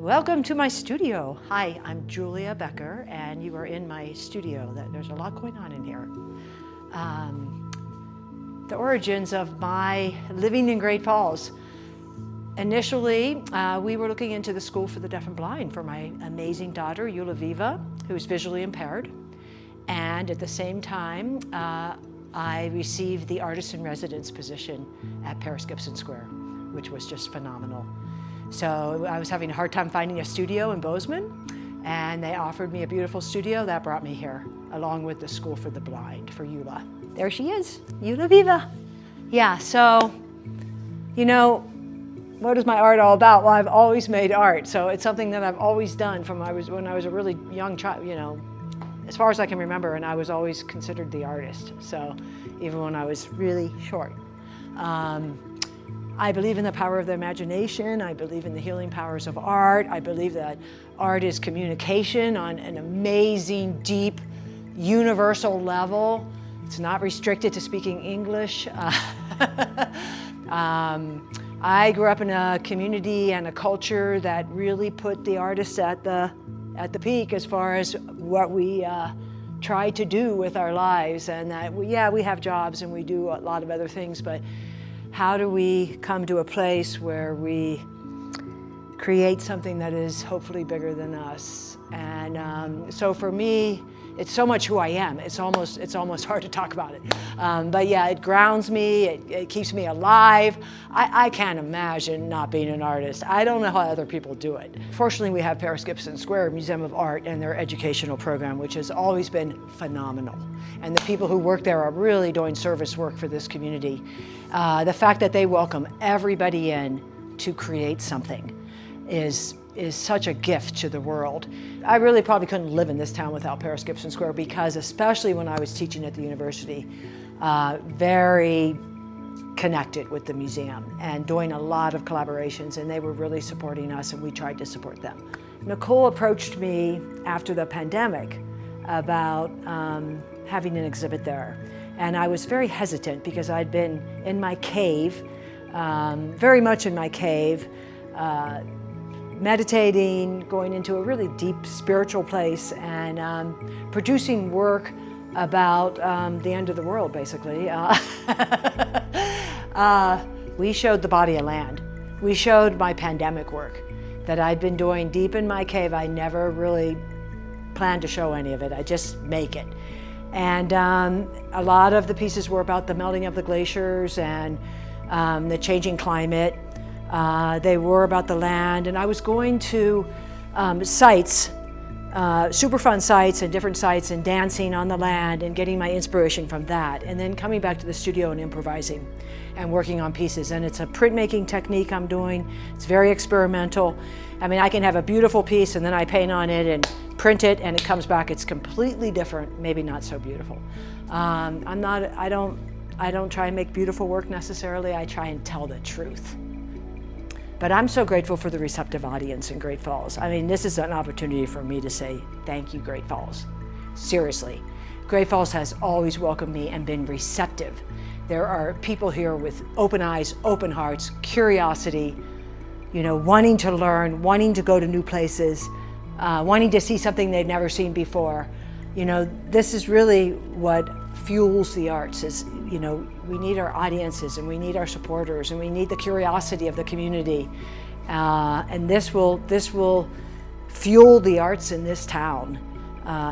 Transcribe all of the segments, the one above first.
Welcome to my studio. Hi, I'm Julia Becker, and you are in my studio. There's a lot going on in here. The origins of my living in Great Falls. Initially, we were looking into the School for the Deaf and Blind for my amazing daughter, Julia, who's visually impaired. And at the same time, I received the artist in residence position at Gibson Square, which was just phenomenal. So I was having a hard time finding a studio in Bozeman, and they offered me a beautiful studio that brought me here, along with the School for the Blind for Julia. There she is, Julia. Yeah, so, you know, what is my art all about? Well, I've always made art, so it's something that I've always done from when I was a really young child, you know, as far as I can remember, and I was always considered the artist, so even when I was really short. I believe in the power of the imagination. I believe in the healing powers of art. I believe that art is communication on an amazing, deep, universal level. It's not restricted to speaking English. I grew up in a community and a culture that really put the artists at the peak as far as what we try to do with our lives, and that we have jobs and we do a lot of other things, but how do we come to a place where we create something that is hopefully bigger than us? And so for me, it's so much who I am. It's almost hard to talk about it. But yeah, it grounds me. It keeps me alive. I can't imagine not being an artist. I don't know how other people do it. Fortunately, we have Gibson Square Museum of Art and their educational program, which has always been phenomenal. And the people who work there are really doing service work for this community. The fact that they welcome everybody in to create something is such a gift to the world. I really probably couldn't live in this town without Gibson Square, because especially when I was teaching at the university, very connected with the museum and doing a lot of collaborations, and they were really supporting us and we tried to support them. Nicole approached me after the pandemic about having an exhibit there, and I was very hesitant because I'd been in my cave, very much in my cave, meditating, going into a really deep spiritual place, and producing work about the end of the world, basically. We showed the body of land. We showed my pandemic work that I'd been doing deep in my cave. I never really planned to show any of it. I just make it. And a lot of the pieces were about the melting of the glaciers and the changing climate. They were about the land, and I was going to sites, super fun sites and different sites, and dancing on the land and getting my inspiration from that, and then coming back to the studio and improvising and working on pieces. And it's a printmaking technique I'm doing. It's very experimental. I mean, I can have a beautiful piece and then I paint on it and print it, and it comes back, it's completely different, maybe not so beautiful. I don't try and make beautiful work necessarily. I try and tell the truth. But I'm so grateful for the receptive audience in Great Falls. I mean, this is an opportunity for me to say thank you, Great Falls. Seriously, Great Falls has always welcomed me and been receptive. There are people here with open eyes, open hearts, curiosity, you know, wanting to learn, wanting to go to new places, wanting to see something they've never seen before. You know, this is really what fuels the arts. Is, you know, we need our audiences and we need our supporters and we need the curiosity of the community, and this will fuel the arts in this town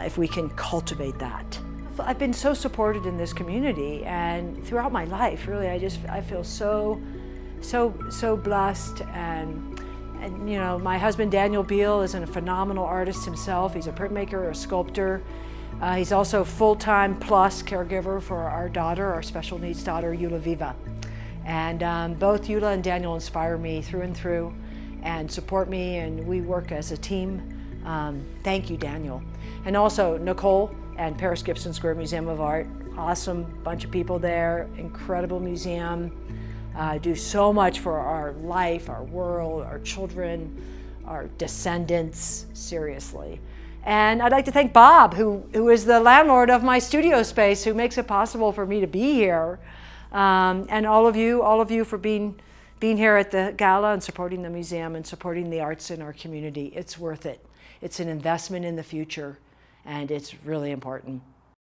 if we can cultivate that. I've been so supported in this community, and throughout my life, really, I feel so blessed. And you know, my husband Daniel Beal is a phenomenal artist himself. He's a printmaker, a sculptor. He's also full-time plus caregiver for our daughter, our special needs daughter, Julia. And both Julia and Daniel inspire me through and through and support me, and we work as a team. Thank you, Daniel. And also Nicole and Gibson Square Museum of Art. Awesome bunch of people there, incredible museum. Do so much for our life, our world, our children, our descendants, seriously. And I'd like to thank Bob, who is the landlord of my studio space, who makes it possible for me to be here. And all of you for being being here at the gala and supporting the museum and supporting the arts in our community, it's worth it. It's an investment in the future, and it's really important.